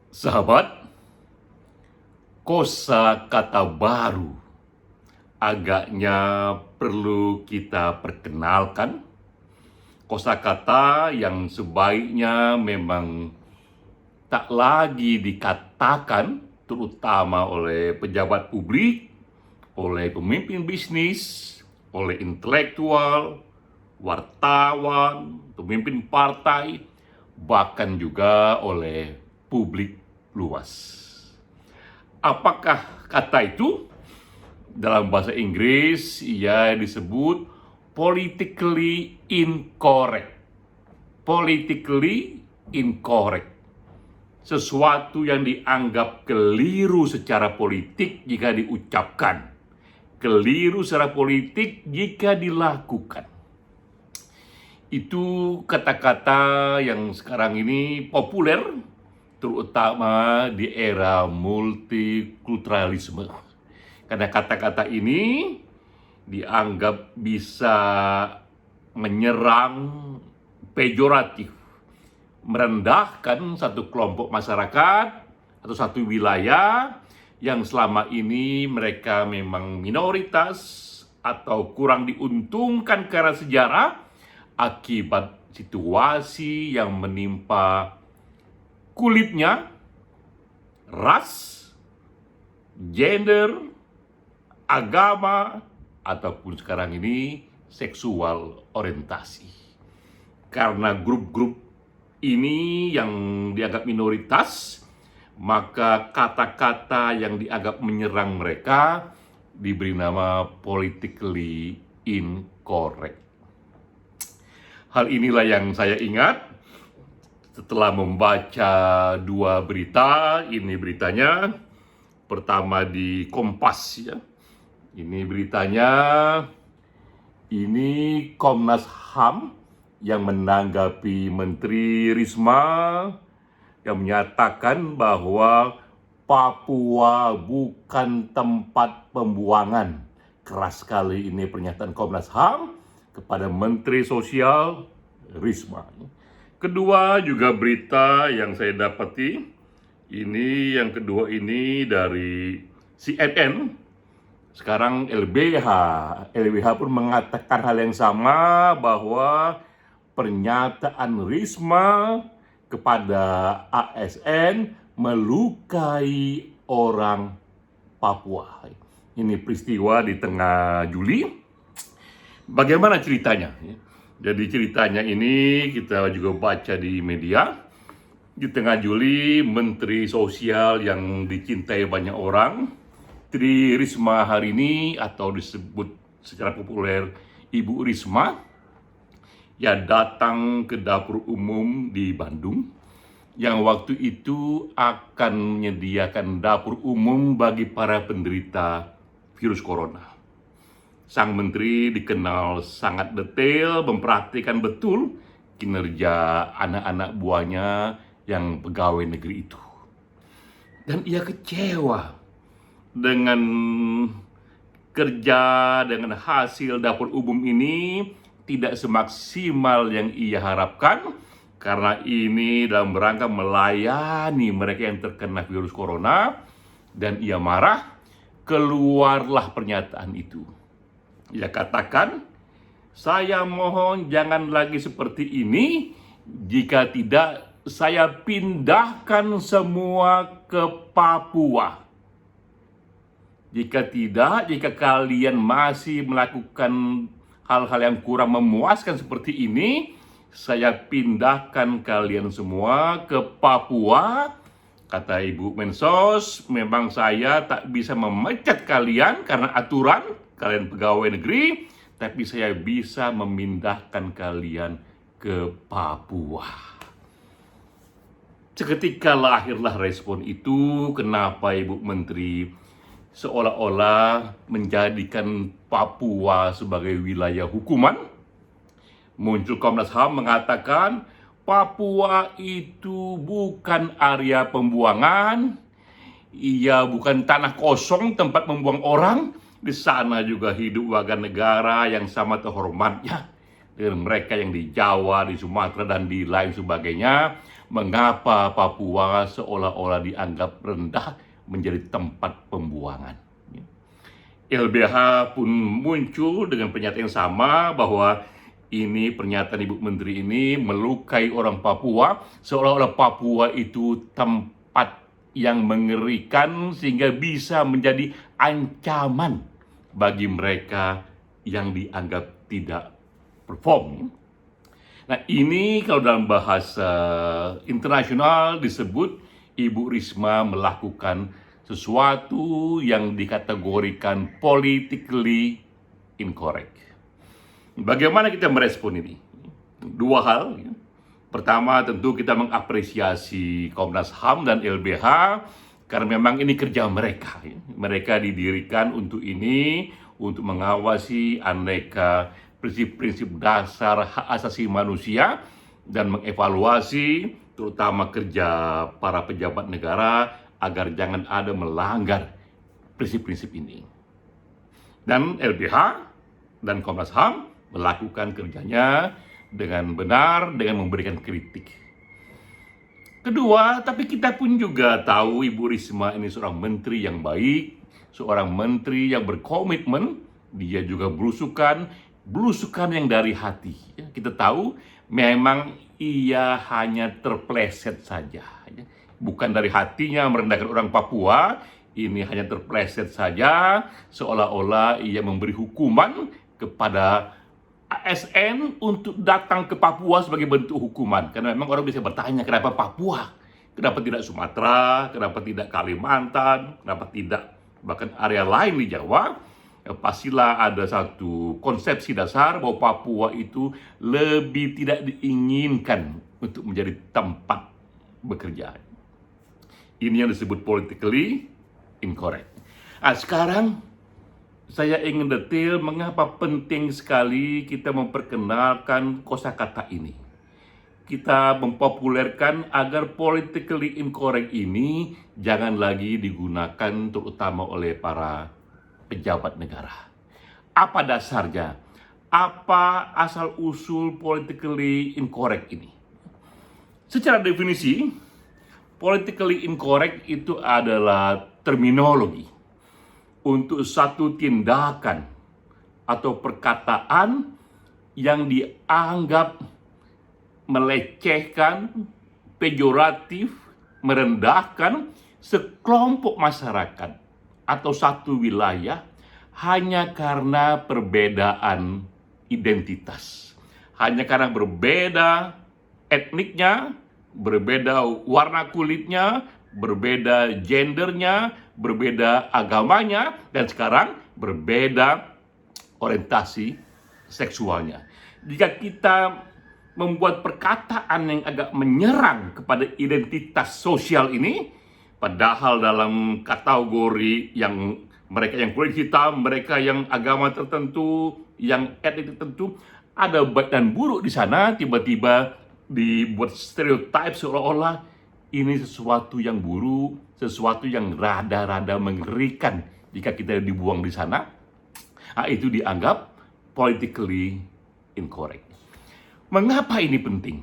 Sahabat, kosakata baru agaknya perlu kita perkenalkan. Kosakata yang sebaiknya memang tak lagi dikatakan, terutama oleh pejabat publik, oleh pemimpin bisnis, oleh intelektual, wartawan, pemimpin partai, bahkan juga oleh publik luas. Apakah kata itu? Dalam bahasa Inggris ia disebut politically incorrect. Politically incorrect. Sesuatu yang dianggap keliru secara politik jika diucapkan, keliru secara politik jika dilakukan. Itu kata-kata yang sekarang ini populer, terutama di era multikulturalisme. Karena kata-kata ini dianggap bisa menyerang, pejoratif, merendahkan satu kelompok masyarakat atau satu wilayah yang selama ini mereka memang minoritas atau kurang diuntungkan karena sejarah akibat situasi yang menimpa kulitnya, ras, gender, agama, ataupun sekarang ini seksual orientasi. Karena grup-grup ini yang dianggap minoritas, maka kata-kata yang dianggap menyerang mereka diberi nama politically incorrect. Hal inilah yang saya ingat setelah membaca dua berita. Ini beritanya, pertama di Kompas ya. Ini beritanya, ini Komnas HAM yang menanggapi Menteri Risma yang menyatakan bahwa Papua bukan tempat pembuangan. Keras sekali ini pernyataan Komnas HAM kepada Menteri Sosial Risma. Kedua juga berita yang saya dapati, ini yang kedua ini dari CNN. Sekarang LBH pun mengatakan hal yang sama, bahwa pernyataan Risma kepada ASN melukai orang Papua. Ini peristiwa di tengah Juli. Bagaimana ceritanya? Jadi ceritanya ini kita juga baca di media. Di tengah Juli, Menteri Sosial yang dicintai banyak orang, Tri Risma hari ini, atau disebut secara populer Ibu Risma, ya datang ke dapur umum di Bandung, yang waktu itu akan menyediakan dapur umum bagi para penderita virus corona. Sang menteri dikenal sangat detail, memperhatikan betul kinerja anak-anak buahnya yang pegawai negeri itu. Dan ia kecewa dengan kerja, dengan hasil dapur umum ini tidak semaksimal yang ia harapkan, karena ini dalam rangka melayani mereka yang terkena virus corona. Dan ia marah, keluarlah pernyataan itu. Ia katakan, saya mohon jangan lagi seperti ini, jika tidak saya pindahkan semua ke Papua. Jika tidak, jika kalian masih melakukan hal-hal yang kurang memuaskan seperti ini, saya pindahkan kalian semua ke Papua. Kata Ibu Mensos, memang saya tak bisa memecat kalian karena aturan, kalian pegawai negeri, tapi saya bisa memindahkan kalian ke Papua. Seketika lahirlah respon itu. Kenapa Ibu Menteri seolah-olah menjadikan Papua sebagai wilayah hukuman? Muncul Komnas HAM mengatakan Papua itu bukan area pembuangan, ia bukan tanah kosong tempat membuang orang. Di sana juga hidup warga negara yang sama terhormatnya dengan mereka yang di Jawa, di Sumatera, dan di lain sebagainya. mengapa Papua seolah-olah dianggap rendah menjadi tempat pembuangan. LBH pun muncul dengan pernyataan yang sama bahwa ini pernyataan Ibu Menteri ini melukai orang Papua, seolah-olah Papua itu tempat yang mengerikan sehingga bisa menjadi ancaman bagi mereka yang dianggap tidak perform. Nah, ini kalau dalam bahasa internasional disebut Ibu Risma melakukan sesuatu yang dikategorikan politically incorrect. Bagaimana kita merespon ini? Dua hal. Pertama, tentu kita mengapresiasi Komnas HAM dan LBH karena memang ini kerja mereka. Mereka didirikan untuk ini, untuk mengawasi aneka prinsip-prinsip dasar hak asasi manusia dan mengevaluasi terutama kerja para pejabat negara agar jangan ada melanggar prinsip-prinsip ini. Dan LBH dan Komnas HAM melakukan kerjanya dengan benar, dengan memberikan kritik. Kedua, tapi kita pun juga tahu Ibu Risma ini seorang menteri yang baik, seorang menteri yang berkomitmen, dia juga belusukan yang dari hati. Kita tahu memang ia hanya terpleset saja. Bukan dari hatinya merendahkan orang Papua, ini hanya terpleset saja, seolah-olah ia memberi hukuman kepada ASN untuk datang ke Papua sebagai bentuk hukuman. Karena memang orang bisa bertanya, kenapa Papua? Kenapa tidak Sumatera? Kenapa tidak Kalimantan? Kenapa tidak bahkan area lain di Jawa? Pastilah ada satu konsepsi dasar bahwa Papua itu lebih tidak diinginkan untuk menjadi tempat bekerja. Ini yang disebut politically incorrect. Nah, sekarang saya ingin detail mengapa penting sekali kita memperkenalkan kosakata ini. Kita mempopulerkan agar politically incorrect ini jangan lagi digunakan terutama oleh para pejabat negara. Apa dasarnya? Apa asal-usul politically incorrect ini? Secara definisi, politically incorrect itu adalah terminologi untuk satu tindakan atau perkataan yang dianggap melecehkan, pejoratif, merendahkan sekelompok masyarakat atau satu wilayah hanya karena perbedaan identitas, hanya karena berbeda etniknya, berbeda warna kulitnya, berbeda gendernya, berbeda agamanya, dan sekarang berbeda orientasi seksualnya. Jika kita membuat perkataan yang agak menyerang kepada identitas sosial ini, padahal dalam kategori yang mereka yang kulit hitam, mereka yang agama tertentu, yang etnik tertentu, ada baik dan buruk di sana, tiba-tiba dibuat stereotip seolah-olah ini sesuatu yang buruk, sesuatu yang rada-rada mengerikan jika kita dibuang di sana. Nah, itu dianggap politically incorrect. Mengapa ini penting?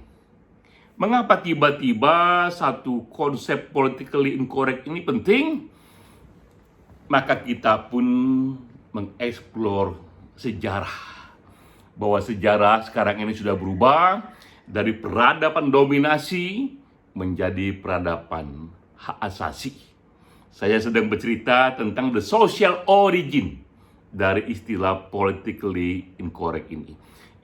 Mengapa tiba-tiba satu konsep politically incorrect ini penting? Maka kita pun mengeksplor sejarah. Bahwa sejarah sekarang ini sudah berubah dari peradaban dominasi menjadi peradaban hak asasi. Saya sedang bercerita tentang the social origin dari istilah politically incorrect ini.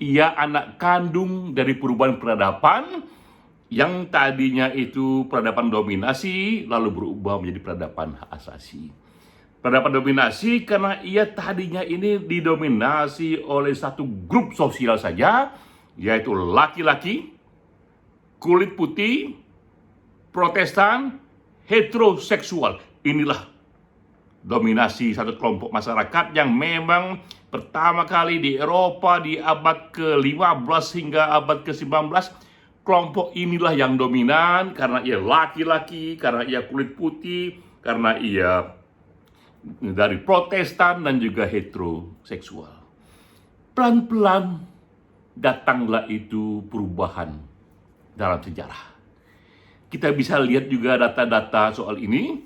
Ia anak kandung dari perubahan peradaban yang tadinya itu peradaban dominasi lalu berubah menjadi peradaban hak asasi. Peradaban dominasi karena ia tadinya ini didominasi oleh satu grup sosial saja, yaitu laki-laki, kulit putih, Protestan, heteroseksual. Inilah dominasi satu kelompok masyarakat yang memang pertama kali di Eropa di abad ke-15 hingga abad ke-19, kelompok inilah yang dominan karena ia laki-laki, karena ia kulit putih, karena ia dari Protestan dan juga heteroseksual. Pelan-pelan datanglah itu perubahan dalam sejarah. Kita bisa lihat juga data-data soal ini.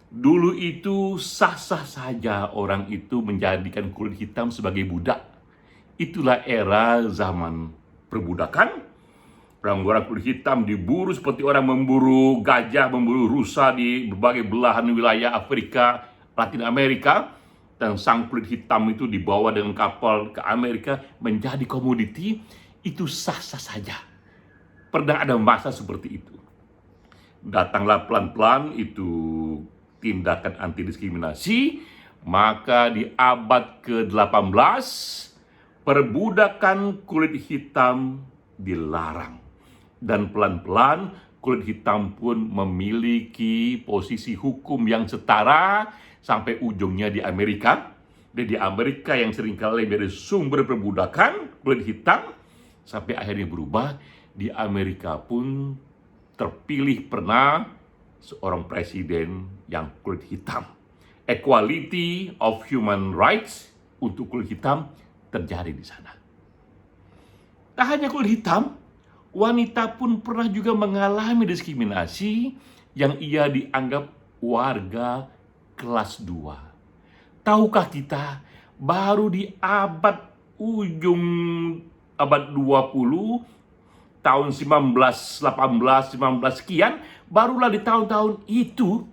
Dulu itu sah-sah saja orang itu menjadikan kulit hitam sebagai budak. Itulah era zaman perbudakan. Orang-orang kulit hitam diburu seperti orang memburu gajah, memburu rusa di berbagai belahan wilayah Afrika, Latin Amerika. Dan sang kulit hitam itu dibawa dengan kapal ke Amerika menjadi komoditi. Itu sah-sah saja. Pernah ada masa seperti itu. Datanglah pelan-pelan itu tindakan anti diskriminasi, maka di abad ke-18 perbudakan kulit hitam dilarang. Dan pelan-pelan kulit hitam pun memiliki posisi hukum yang setara sampai ujungnya di Amerika. Dan di Amerika yang seringkali menjadi sumber perbudakan kulit hitam, sampai akhirnya berubah. Di Amerika pun terpilih pernah seorang presiden yang kulit hitam. Equality of human rights untuk kulit hitam terjadi di sana. Tak hanya kulit hitam, wanita pun pernah juga mengalami diskriminasi yang ia dianggap warga kelas 2. Tahukah kita, baru di ujung abad 20, tahun 1918, 19 sekian, barulah di tahun-tahun itu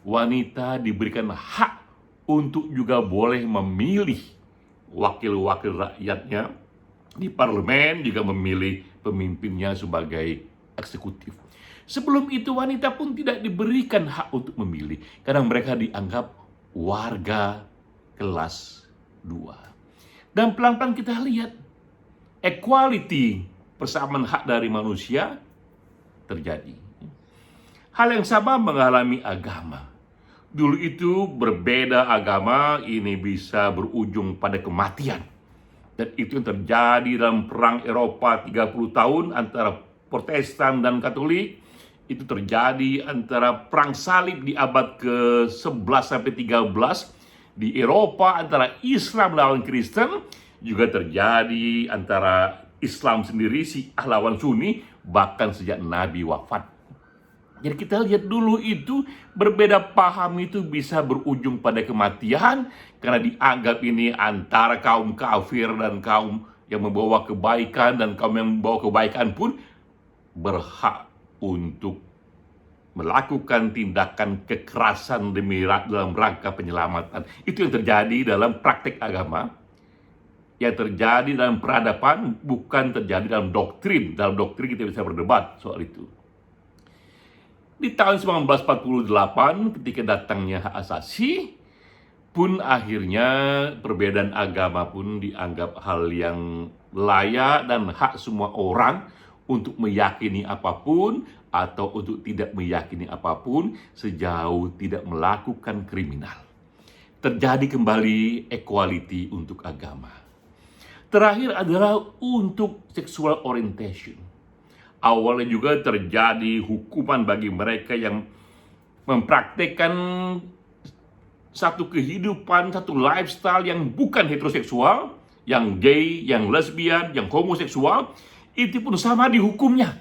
wanita diberikan hak untuk juga boleh memilih wakil-wakil rakyatnya di parlemen, juga memilih pemimpinnya sebagai eksekutif. Sebelum itu wanita pun tidak diberikan hak untuk memilih karena mereka dianggap warga kelas 2. Dan pelan-pelan kita lihat equality, persamaan hak dari manusia terjadi. Hal yang sama mengalami agama. Dulu itu berbeda agama, ini bisa berujung pada kematian. Dan itu yang terjadi dalam perang Eropa 30 tahun antara Protestan dan Katolik. Itu terjadi antara perang salib di abad ke-11 sampai 13 di Eropa antara Islam lawan Kristen, juga terjadi antara Islam sendiri Syiah lawan Sunni, bahkan sejak Nabi wafat. Jadi kita lihat dulu itu berbeda paham itu bisa berujung pada kematian karena dianggap ini antara kaum kafir dan kaum yang membawa kebaikan, dan kaum yang membawa kebaikan pun berhak untuk melakukan tindakan kekerasan dalam rangka penyelamatan. Itu yang terjadi dalam praktek agama, yang terjadi dalam peradaban, bukan terjadi dalam doktrin. Dalam doktrin kita bisa berdebat soal itu. Di tahun 1948 ketika datangnya hak asasi pun akhirnya perbedaan agama pun dianggap hal yang layak dan hak semua orang untuk meyakini apapun atau untuk tidak meyakini apapun sejauh tidak melakukan kriminal. Terjadi kembali equality untuk agama. Terakhir adalah untuk sexual orientation. Awalnya juga terjadi hukuman bagi mereka yang mempraktekkan satu kehidupan, satu lifestyle yang bukan heteroseksual, yang gay, yang lesbian, yang homoseksual. Itu pun sama dihukumnya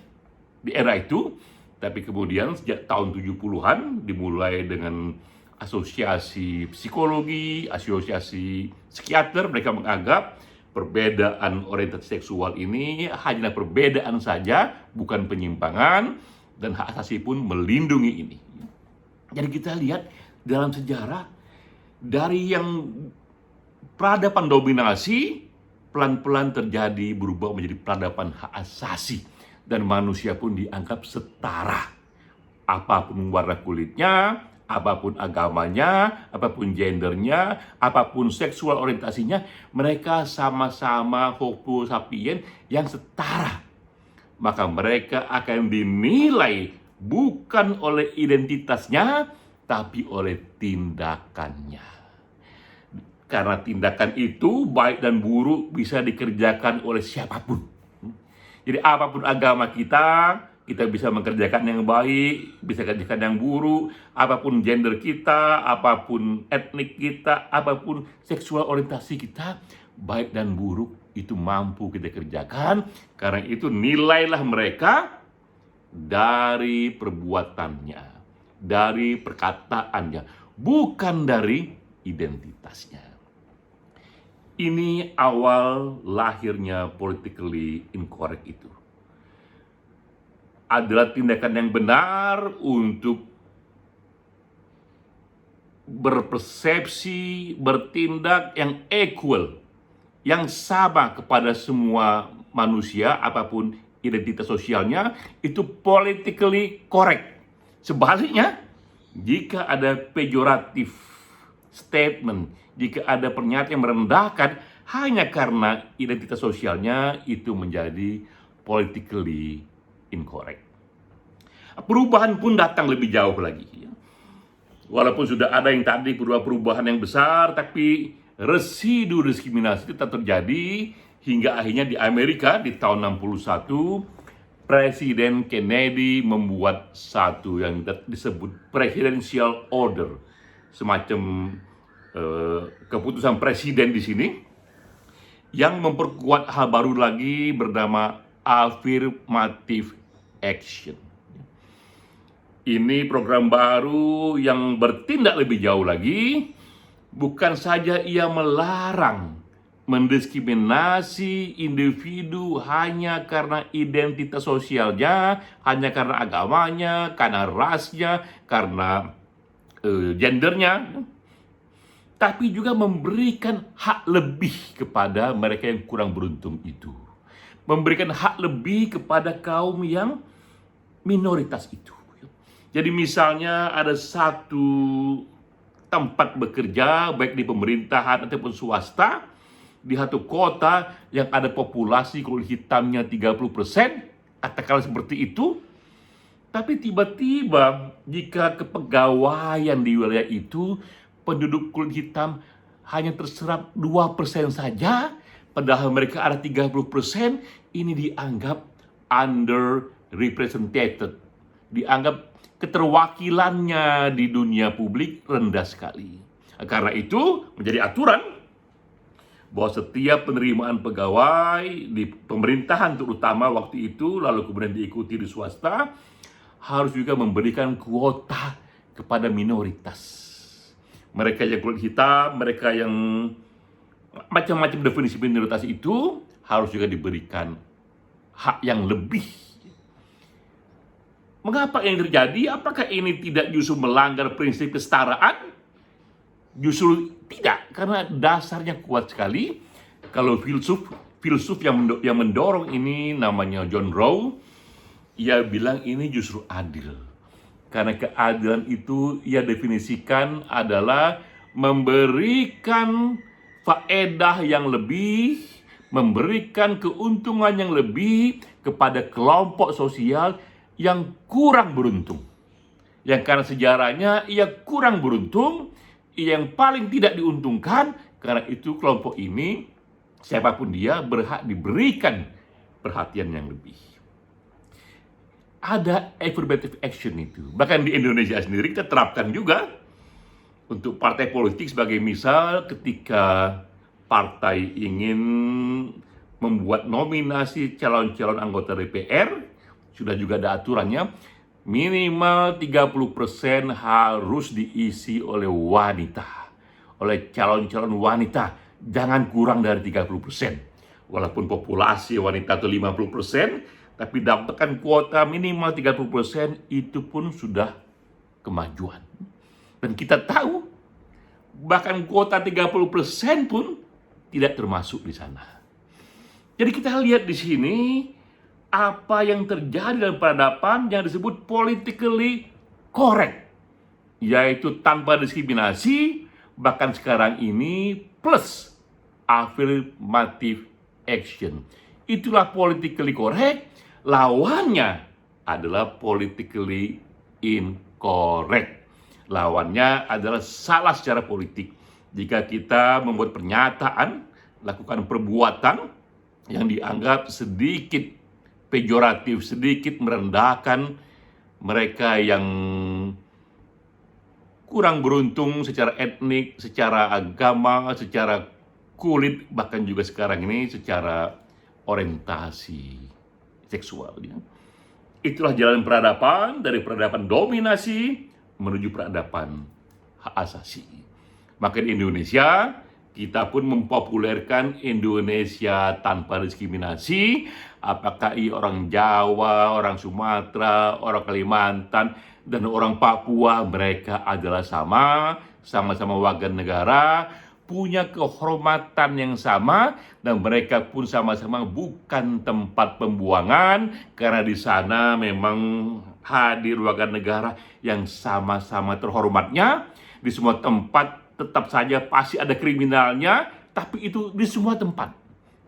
di era itu. Tapi kemudian sejak tahun 70-an dimulai dengan asosiasi psikologi, asosiasi psikiater, mereka menganggap perbedaan orientasi seksual ini hanya perbedaan saja, bukan penyimpangan, dan hak asasi pun melindungi ini. Jadi kita lihat dalam sejarah, dari yang peradaban dominasi, pelan-pelan terjadi berubah menjadi peradaban hak asasi. Dan manusia pun dianggap setara. Apapun warna kulitnya, apapun agamanya, apapun gendernya, apapun seksual orientasinya, mereka sama-sama homo sapien yang setara. Maka mereka akan dinilai bukan oleh identitasnya, tapi oleh tindakannya. Karena tindakan itu baik dan buruk bisa dikerjakan oleh siapapun. Jadi apapun agama kita bisa mengerjakan yang baik, bisa kerjakan yang buruk. Apapun gender kita, apapun etnik kita, apapun seksual orientasi kita, baik dan buruk itu mampu kita kerjakan. Karena itu nilailah mereka dari perbuatannya, dari perkataannya, bukan dari identitasnya. Ini awal lahirnya politically incorrect itu. Adalah tindakan yang benar untuk berpersepsi, bertindak yang equal, yang sama kepada semua manusia, apapun identitas sosialnya, itu politically correct. Sebaliknya, jika ada pejoratif statement, jika ada pernyataan yang merendahkan hanya karena identitas sosialnya, itu menjadi politically incorrect. Perubahan pun datang lebih jauh lagi. Walaupun sudah ada yang tadi perubahan yang besar, tapi residu diskriminasi tetap terjadi hingga akhirnya di Amerika di tahun 61 Presiden Kennedy membuat satu yang disebut presidential order, semacam keputusan presiden di sini yang memperkuat hal baru lagi bernama affirmative action. Ini program baru yang bertindak lebih jauh lagi. Bukan saja ia melarang mendiskriminasi individu hanya karena identitas sosialnya, hanya karena agamanya, karena rasnya, karena gendernya, tapi juga memberikan hak lebih kepada mereka yang kurang beruntung itu. Memberikan hak lebih kepada kaum yang minoritas itu. Jadi misalnya ada satu tempat bekerja, baik di pemerintahan ataupun swasta, di satu kota yang ada populasi kulit hitamnya 30%, katakanlah seperti itu, tapi tiba-tiba jika kepegawaian di wilayah itu, penduduk kulit hitam hanya terserap 2% saja, padahal mereka ada 30%, ini dianggap underrepresented, dianggap keterwakilannya di dunia publik rendah sekali. Karena itu menjadi aturan bahwa setiap penerimaan pegawai di pemerintahan terutama waktu itu, lalu kemudian diikuti di swasta, harus juga memberikan kuota kepada minoritas. Mereka yang kulit hitam, mereka yang macam-macam definisi minoritas itu harus juga diberikan hak yang lebih. Mengapa ini terjadi? Apakah ini tidak justru melanggar prinsip kesetaraan? Justru tidak, karena dasarnya kuat sekali. Kalau filsuf yang mendorong ini namanya John Rowe, ia bilang ini justru adil. Karena keadilan itu ia definisikan adalah memberikan faedah yang lebih, memberikan keuntungan yang lebih kepada kelompok sosial yang kurang beruntung. Yang karena sejarahnya ia kurang beruntung, yang paling tidak diuntungkan, karena itu kelompok ini, siapapun dia, berhak diberikan perhatian yang lebih. Ada affirmative action itu. Bahkan di Indonesia sendiri kita terapkan juga untuk partai politik, sebagai misal ketika partai ingin membuat nominasi calon-calon anggota DPR, sudah juga ada aturannya, minimal 30% harus diisi oleh wanita, oleh calon-calon wanita, jangan kurang dari 30%. Walaupun populasi wanita itu 50%, tapi dapatkan kuota minimal 30%, itu pun sudah kemajuan. Dan kita tahu, bahkan kuota 30% pun tidak termasuk di sana. Jadi kita lihat di sini, apa yang terjadi dalam peradaban yang disebut politically correct, yaitu tanpa diskriminasi, bahkan sekarang ini plus affirmative action. Itulah politically correct. Lawannya adalah politically incorrect. Lawannya adalah salah secara politik. Jika kita membuat pernyataan, lakukan perbuatan yang dianggap sedikit pejoratif, sedikit merendahkan mereka yang kurang beruntung secara etnik, secara agama, secara kulit, bahkan juga sekarang ini secara orientasi seksual. Itulah jalan peradaban, dari peradaban dominasi menuju peradaban hak asasi. Maka di Indonesia, kita pun mempopulerkan Indonesia tanpa diskriminasi. Apakah ia orang Jawa, orang Sumatera, orang Kalimantan, dan orang Papua, mereka adalah sama-sama warga negara, punya kehormatan yang sama, dan mereka pun sama-sama bukan tempat pembuangan, karena di sana memang hadir warga negara yang sama-sama terhormatnya. Di semua tempat tetap saja pasti ada kriminalnya, tapi itu di semua tempat,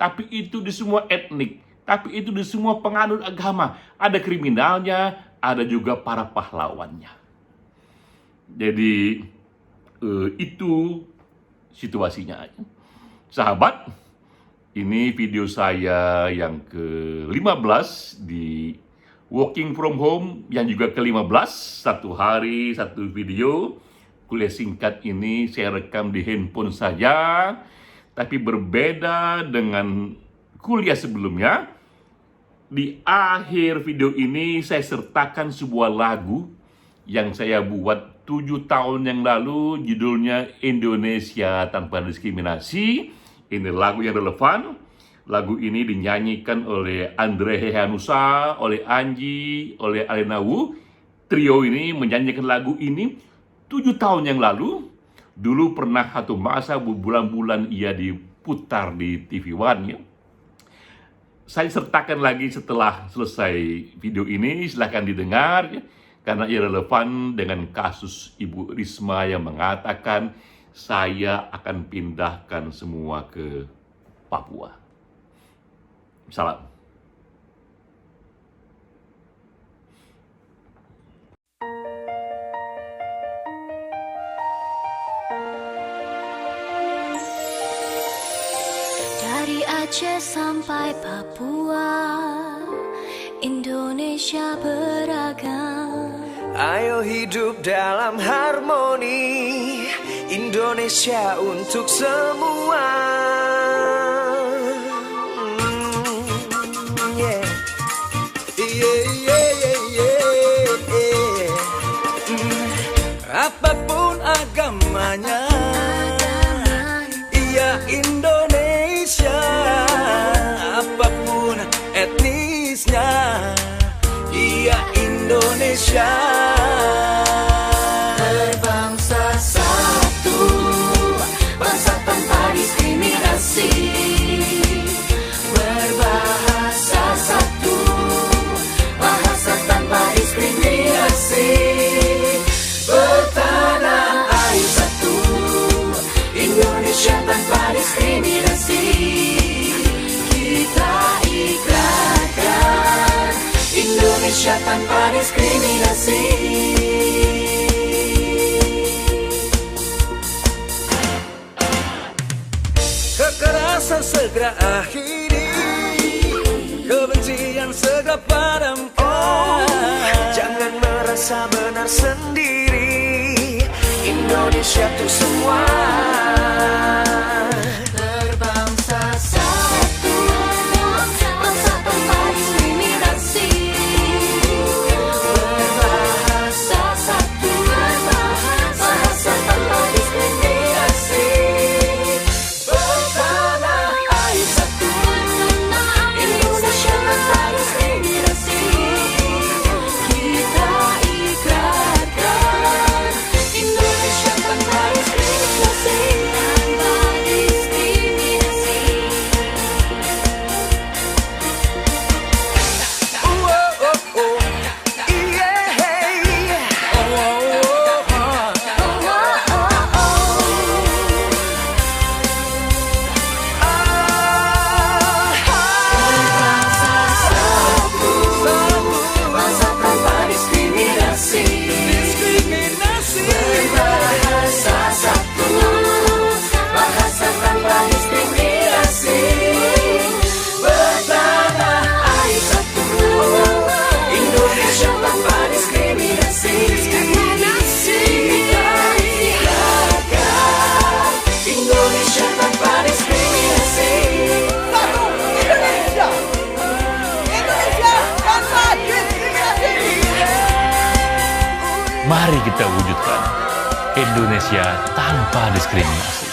tapi itu di semua etnik, tapi itu di semua penganut agama. Ada kriminalnya, ada juga para pahlawannya. Jadi itu situasinya. Sahabat, ini video saya yang ke-15 di Working From Home, yang juga ke-15, satu hari satu video. Kuliah singkat ini saya rekam di handphone saja, tapi berbeda dengan kuliah sebelumnya. Di akhir video ini saya sertakan sebuah lagu yang saya buat 7 tahun yang lalu, judulnya Indonesia Tanpa Diskriminasi. Ini lagu yang relevan. Lagu ini dinyanyikan oleh Andre Hehanusa, oleh Anji, oleh Alena Wu. Trio ini menyanyikan lagu ini 7 tahun yang lalu. Dulu pernah satu masa berbulan-bulan ia diputar di TV One, ya. Saya sertakan lagi setelah selesai video ini, silahkan didengar, ya, karena ia relevan dengan kasus Ibu Risma yang mengatakan saya akan pindahkan semua ke Papua. Salam. Dari Aceh sampai Papua, Indonesia beragam. Ayo hidup dalam harmoni, Indonesia untuk semua. Yeah. Yeah, yeah, yeah, yeah. Apapun agamanya, ia Indonesia. Apapun etnisnya, ia Indonesia. Berbangsa satu, bangsa tanpa diskriminasi. Berbahasa satu, bahasa tanpa diskriminasi. Bertanah air satu, Indonesia tanpa diskriminasi. Kita ikrarkan Indonesia tanpa diskriminasi. Kekerasan segera akhiri, kebencian segera padamkan. Jangan merasa benar sendiri, Indonesia untuk semua. Berbangsa satu, bangsa tanpa diskriminasi. Berbahasa satu, bahasa tanpa diskriminasi. Bertanah air satu, Indonesia tanpa diskriminasi. Kita ikrarkan Indonesia tanpa diskriminasi. Mari kita wujudkan Indonesia tanpa diskriminasi.